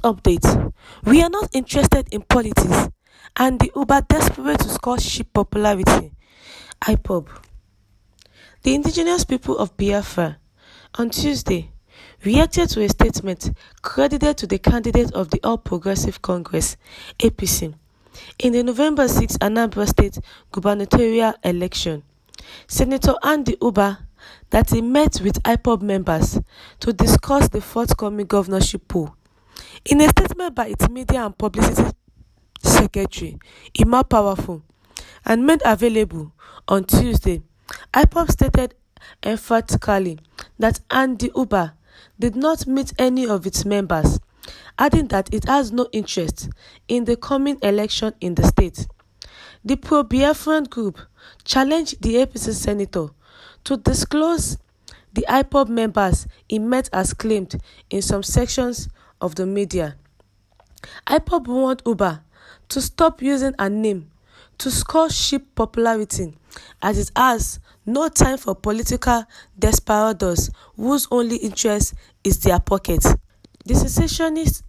update. We are not interested in politics and the Uber desperate to score cheap popularity. Ipob. The indigenous people of Biafra, on Tuesday, reacted to a statement credited to the candidate of the All Progressive Congress (APC) in the November 6 Anambra State gubernatorial election, Senator Andy Uba, that he met with Ipob members to discuss the forthcoming governorship poll. In a statement by its media and publicity secretary, Emma Powerful, and made available on Tuesday, Ipob stated emphatically that Andy Uba did not meet any of its members, adding that it has no interest in the coming election in the state. The pro-Biafran group challenged the APC senator to disclose the Ipob members he met as claimed in some sections of the media. Ipob warned Uba to stop using a name to score cheap popularity, as it has no time for political desperados whose only interest is their pocket. The secessionist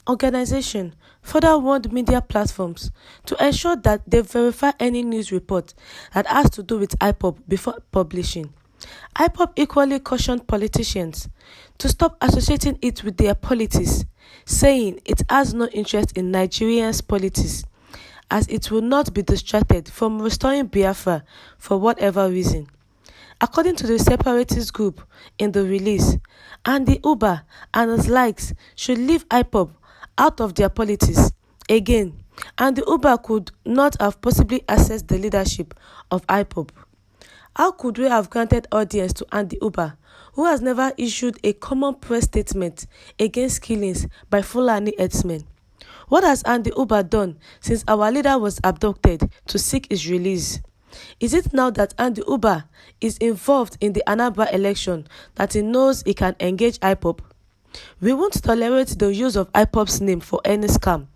organization further warned media platforms to ensure that they verify any news report that has to do with Ipob before publishing. Ipob equally cautioned politicians to stop associating it with their politics, saying it has no interest in Nigerians' politics, as it will not be distracted from restoring Biafra for whatever reason. According to the separatist group in the release, Andy Uba and his likes should leave Ipob out of their politics. Again, Andy Uba could not have possibly accessed the leadership of Ipob. How could we have granted audience to Andy Uba, who has never issued a common press statement against killings by Fulani herdsmen? What has Andy Uba done since our leader was abducted to seek his release? Is it now that Andy Uba is involved in the Anambra election that he knows he can engage Ipob? We won't tolerate the use of Ipob's name for any scam.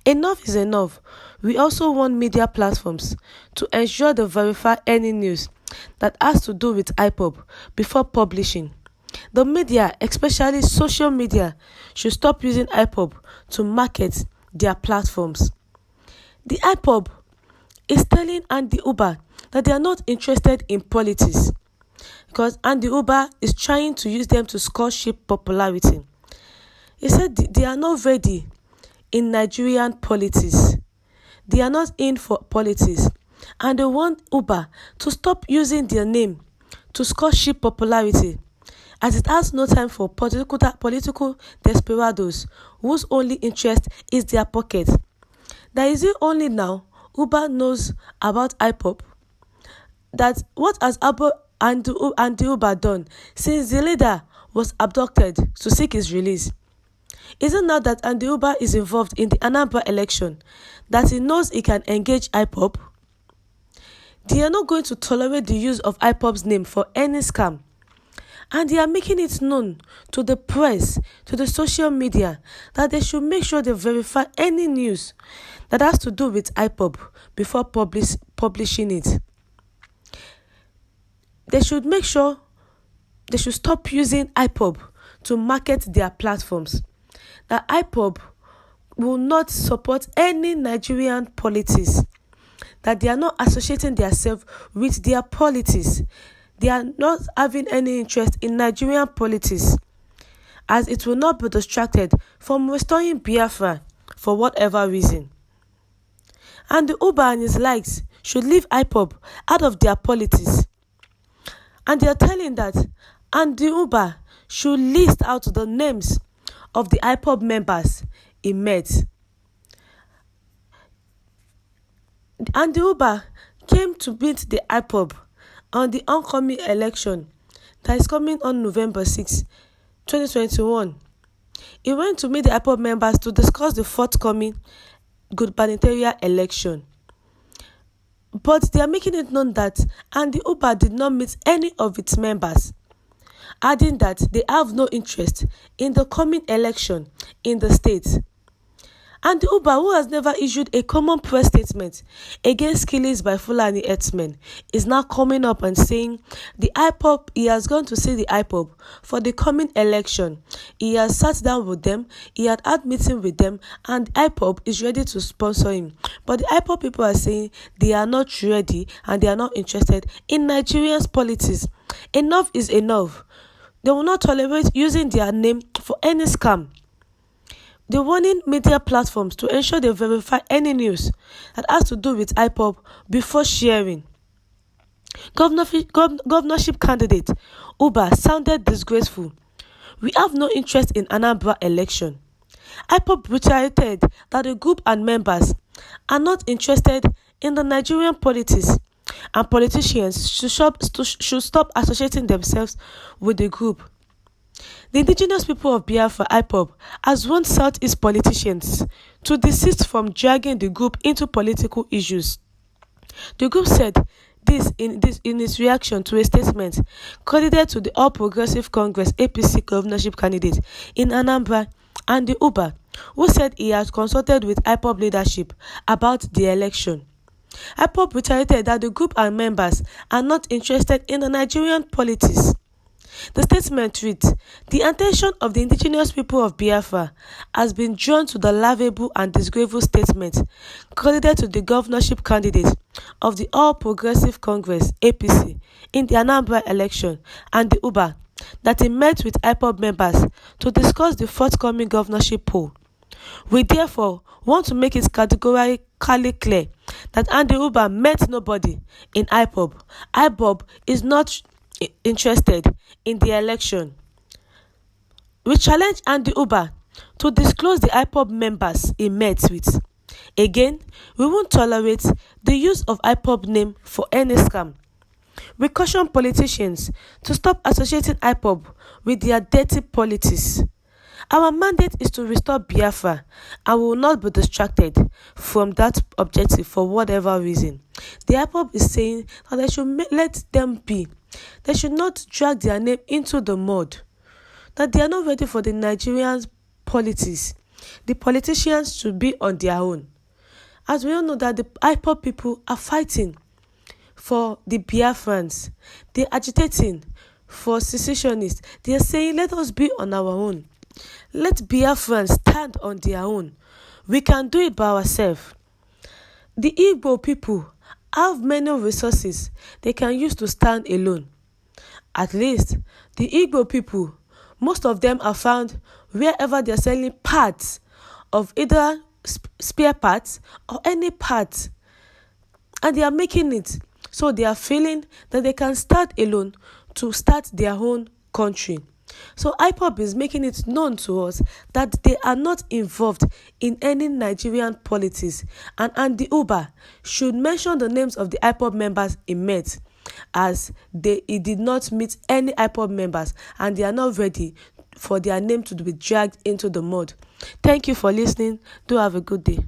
Enough is enough. We also want media platforms to ensure they verify any news that has to do with Ipob before publishing. The media, especially social media, should stop using Ipob to market their platforms. The Ipob is telling Andy Uba that they are not interested in politics because Andy Uba is trying to use them to score cheap popularity. He said they are not ready in Nigerian politics. They are not in for politics, and they want Uba to stop using their name to score cheap popularity, as it has no time for political desperados whose only interest is their pocket. That is it only now Uba knows about Ipob. That what has Andy Uba done since the leader was abducted to seek his release? Is it now that Andy Uba is involved in the Anambra election that he knows he can engage Ipob? They are not going to tolerate the use of Ipob's name for any scam. And they are making it known to the press, to the social media, that they should make sure they verify any news that has to do with Ipob before publishing it. They should make sure they should stop using Ipob to market their platforms. That Ipob will not support any Nigerian politics. That they are not associating themselves with their politics. They are not having any interest in Nigerian politics, as it will not be distracted from restoring Biafra for whatever reason. And the Uba and his likes should leave Ipob out of their politics. And they are telling that Andy Uba should list out the names of the Ipob members he met. Andy Uba came to meet the Ipob on the oncoming election that is coming on November 6, 2021. He went to meet the Ipob members to discuss the forthcoming gubernatorial election. But they are making it known that Andy Uba did not meet any of its members, adding that they have no interest in the coming election in the state. And the Uber, who has never issued a common press statement against killings by Fulani herdsmen, is now coming up and saying he has gone to see the Ipob for the coming election. He has sat down with them, he had meeting with them, and Ipob is ready to sponsor him. But the Ipob people are saying they are not ready and they are not interested in Nigerians' politics. Enough is enough. They will not tolerate using their name for any scam. They're warning media platforms to ensure they verify any news that has to do with Ipob before sharing. Governorship candidate Uba sounded disgraceful. We have no interest in Anambra election. Ipob reiterated that the group and members are not interested in the Nigerian politics, and politicians should stop associating themselves with the group. The indigenous people of Biafra, Ipob, has warned Southeast politicians to desist from dragging the group into political issues. The group said this in its reaction to a statement credited to the All Progressive Congress APC governorship candidate in Anambra, and the Uba, who said he had consulted with Ipob leadership about the election. Ipob reiterated that the group and members are not interested in the Nigerian politics. The statement reads, "The attention of the indigenous people of Biafra has been drawn to the laughable and disgraceful statement credited to the governorship candidate of the All Progressive Congress (APC) in the Anambra election and the Uba that he met with Ipob members to discuss the forthcoming governorship poll. We therefore want to make it categorically clear that Andy Uba met nobody in Ipob. Ipob is not interested in the election. We challenge Andy Uba to disclose the Ipob members he met with. Again, we won't tolerate the use of Ipob name for any scam. We caution politicians to stop associating Ipob with their dirty politics. Our mandate is to restore Biafra, and we will not be distracted from that objective for whatever reason." The Ipob is saying that they should let them be. They should not drag their name into the mud. That they are not ready for the Nigerian politics. The politicians should be on their own. As we all know that the Ipob people are fighting for the Biafrans. They are agitating for secessionists. They are saying, let us be on our own. Let Biafrans stand on their own. We can do it by ourselves. The Igbo people have many resources they can use to stand alone. At least, the Igbo people, most of them are found wherever they are selling parts of either spare parts or any parts. And they are making it. So they are feeling that they can start alone to start their own country. So Ipob is making it known to us that they are not involved in any Nigerian politics, and Andy Uba should mention the names of the Ipob members he met, as he did not meet any Ipob members and they are not ready for their name to be dragged into the mud. Thank you for listening. Do have a good day.